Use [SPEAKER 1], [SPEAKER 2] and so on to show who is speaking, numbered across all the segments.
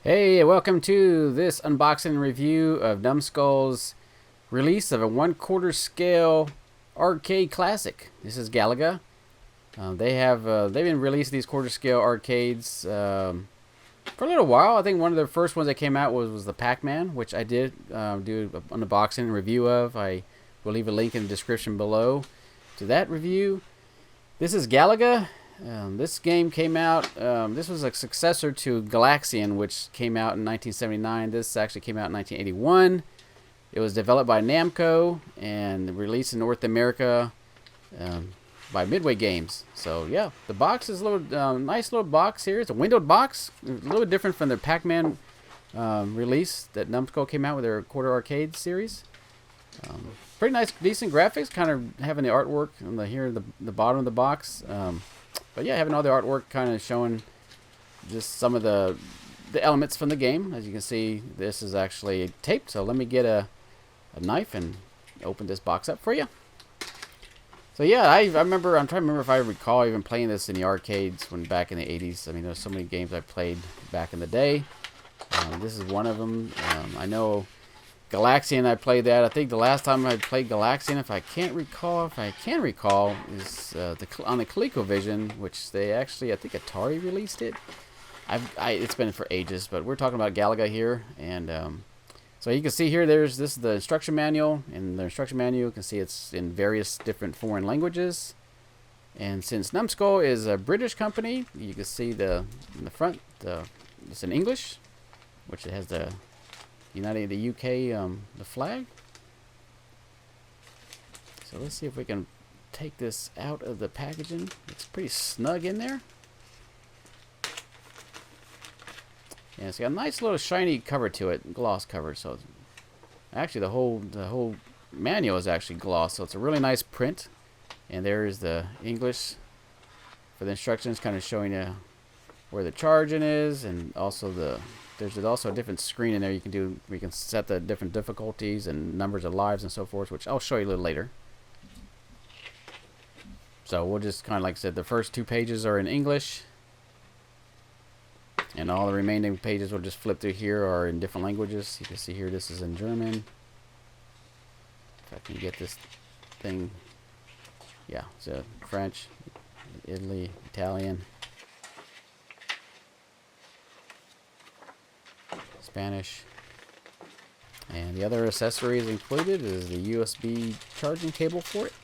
[SPEAKER 1] Hey, welcome to this unboxing review of Numskull's release of a 1/4 scale arcade classic. This is Galaga. They've been releasing these quarter scale arcades for a little while. I think one of the first ones that came out was the Pac-Man, which I did do an unboxing review of. I will leave a link in the description below to that review. This is Galaga. This game came out, this was a successor to Galaxian, which came out in 1979. This actually came out in 1981. It was developed by Namco and released in North America by Midway Games. So yeah, the box is a little nice little box here. It's a windowed box, a little bit different from the Pac-Man release that Numskull came out with their quarter arcade series. Pretty nice, decent graphics, kind of having the artwork on here at the bottom of the box. But yeah, having all the artwork kind of showing just some of the elements from the game. As you can see, this is actually taped. So let me get a knife and open this box up for you. So yeah, I remember, I'm trying to remember if I recall even playing this in the arcades when back in the 80s. I mean, there's so many games I played back in the day. This is one of them. I know Galaxian, I played that. I think the last time I played Galaxian, if I can recall, is on the ColecoVision, which they actually, I think Atari released it. It's been for ages, but we're talking about Galaga here, and so you can see here, this is the instruction manual. In the instruction manual, you can see it's in various different foreign languages. And since Numskull is a British company, you can see in the front, it's in English, which it has the United the UK the flag. So let's see if we can take this out of the packaging. It's pretty snug in there. Yeah, it's got a nice little shiny cover to it, gloss cover. So actually the whole manual is actually gloss, so it's a really nice print. And there is the English for the instructions, kind of showing you where the charging is, and also there's also a different screen in there you can do. We can set the different difficulties and numbers of lives and so forth, which I'll show you a little later. So we'll just kind of, like I said, the first 2 pages are in English, and all the remaining pages we'll just flip through here are in different languages. You can see here this is in German. If I can get this thing, yeah, so French, Italy, Italian, Spanish, and the other accessories included is the USB charging cable for it.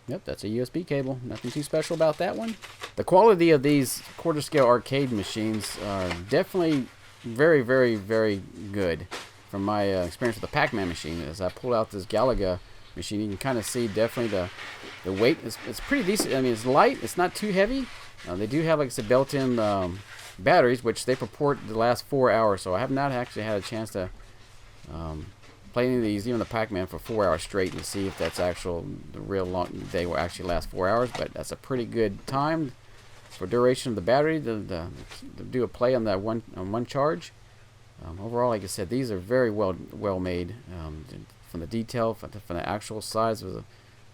[SPEAKER 1] Yep, that's a USB cable. Nothing too special about that one. The quality of these quarter scale arcade machines are definitely very, very, very good. From my experience with the Pac-Man machine, as I pull out this Galaga machine, you can kind of see definitely the weight. It's pretty decent. I mean, it's light. It's not too heavy. They do have, like I said, built-in batteries, which they purport to last 4 hours. So I have not actually had a chance to play any of these, even the Pac-Man, for 4 hours straight, and see if that's the real long. They will actually last 4 hours, but that's a pretty good time for duration of the battery to do a play on that one charge. Overall, like I said, these are very well made. From the detail, from the actual size of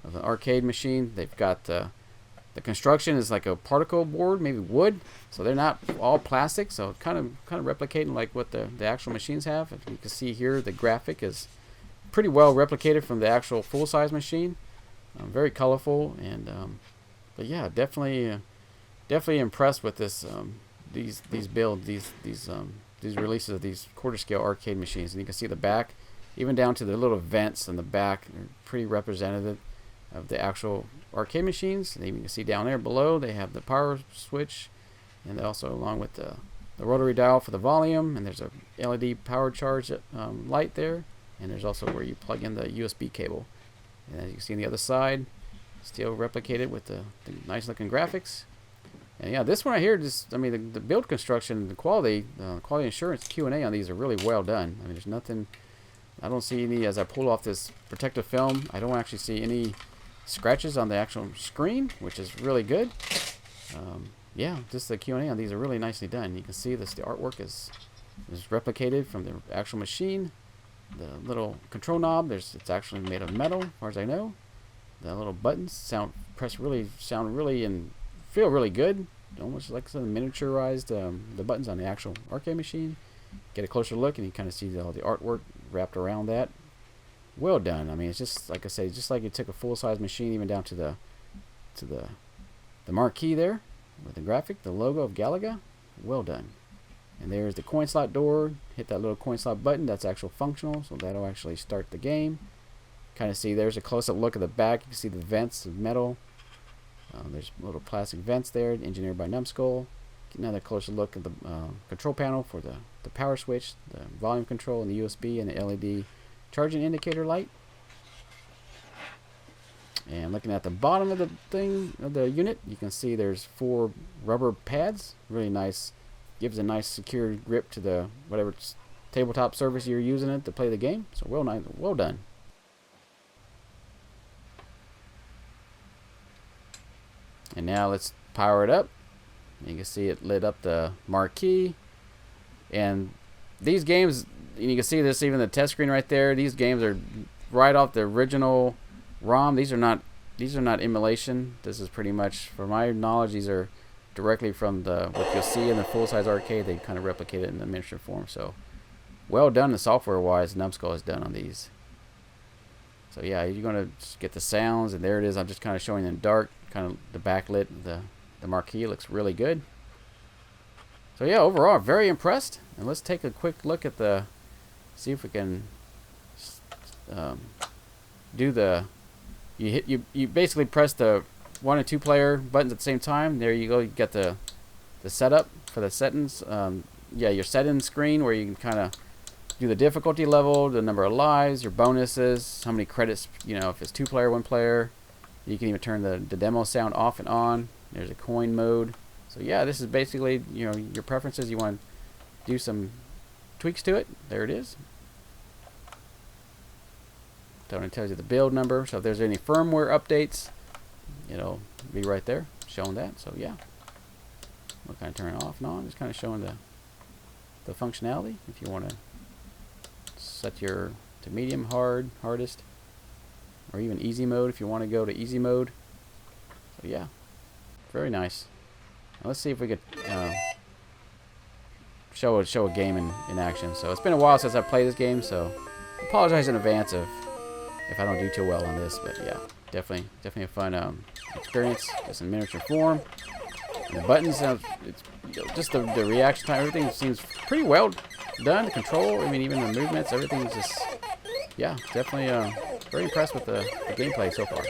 [SPEAKER 1] the arcade machine, they've got the construction is like a particle board, maybe wood, so they're not all plastic. So kind of replicating like what the actual machines have. As you can see here, the graphic is pretty well replicated from the actual full-size machine. Very colorful, and but yeah, definitely impressed with this these builds, these releases of these quarter-scale arcade machines. And you can see the back, even down to the little vents in the back, are pretty representative of the actual arcade machines. And you can see down there below, they have the power switch, and also along with the rotary dial for the volume. And there's a LED power charge light there. And there's also where you plug in the USB cable. And as you can see on the other side, still replicated with the nice looking graphics. And yeah, this one right here, I mean, the build construction, the quality assurance Q&A on these are really well done. I mean, there's nothing, I don't see any, as I pull off this protective film, I don't actually see any scratches on the actual screen, which is really good. Yeah, just the Q&A on these are really nicely done. You can see this, the artwork is replicated from the actual machine. The little control knob, it's actually made of metal, as far as I know. The little buttons sound really and feel really good. almost like some miniaturized the buttons on the actual arcade machine. Get a closer look, and you kind of see all the artwork wrapped around that. Well done. I mean, it's just like I say, just like you took a full-size machine, even down to the marquee there with the graphic, the logo of Galaga. Well done. And there's the coin slot door. Hit that little coin slot button. That's actual functional, so that'll actually start the game. Kind of see there's a close-up look at the back. You can see the vents of metal. There's little plastic vents there, engineered by Numskull. Get another closer look at the control panel for the power switch, the volume control, and the USB, and the LED charging indicator light. And looking at the bottom of the thing, of the unit, you can see there's 4 rubber pads. Really nice. Gives a nice secure grip to the whatever tabletop surface you're using it to play the game. So well done. And now let's power it up. You can see it lit up the marquee. And these games, and you can see this even the test screen right there. These games are right off the original ROM. These are not emulation. This is pretty much, for my knowledge, these are directly from what you'll see in the full-size arcade. They kind of replicate it in the miniature form. So well done, the software-wise, Numskull has done on these. So yeah, you're gonna get the sounds, and there it is. I'm just kind of showing them dark, kind of the backlit. The marquee looks really good. So yeah, overall, very impressed. And let's take a quick look at see if we can do you basically press the 1 and 2 player buttons at the same time. There you go. You get the setup for the settings. Yeah, your settings screen where you can kind of do the difficulty level, the number of lives, your bonuses, how many credits, if it's 2 player, 1 player. You can even turn the demo sound off and on. There's a coin mode. So yeah, this is basically, your preferences. You want to do some tweaks to it. There it is. So it tells you the build number. So if there's any firmware updates, it'll be right there showing that. So yeah, we'll kind of turn it off and on. Just kind of showing the functionality. If you want to set to medium, hardest, or even easy mode if you want to go to easy mode. So yeah, very nice. Now let's see if we could show a game in action. So it's been a while since I've played this game, so I apologize in advance if I don't do too well on this. But yeah, definitely a fun experience. Just in miniature form. And the buttons, it's just the reaction time. Everything seems pretty well done. The control, I mean, even the movements, everything's just, yeah, definitely very impressed with the gameplay so far.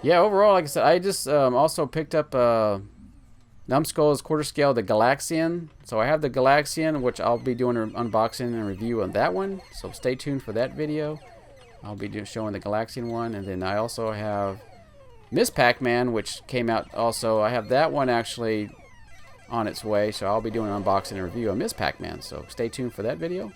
[SPEAKER 1] Yeah, overall, like I said, I just also picked up Numskull's quarter scale, the Galaxian. So I have the Galaxian, which I'll be doing an unboxing and review on that one. So stay tuned for that video. I'll be showing the Galaxian one. And then I also have Miss Pac-Man, which came out also. I have that one actually on its way. So I'll be doing an unboxing and review of Miss Pac-Man. So stay tuned for that video.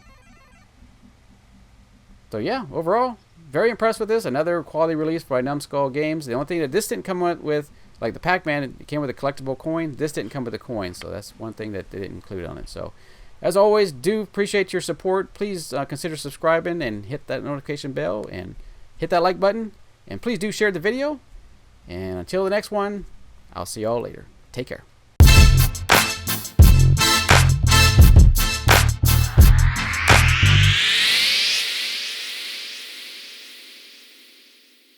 [SPEAKER 1] So yeah, overall, very impressed with this. Another quality release by Numskull Games. The only thing that this didn't come with, like the Pac-Man, it came with a collectible coin. This didn't come with a coin, so that's one thing that they didn't include on it. So, as always, do appreciate your support. Please consider subscribing and hit that notification bell and hit that like button. And please do share the video. And until the next one, I'll see y'all later. Take care.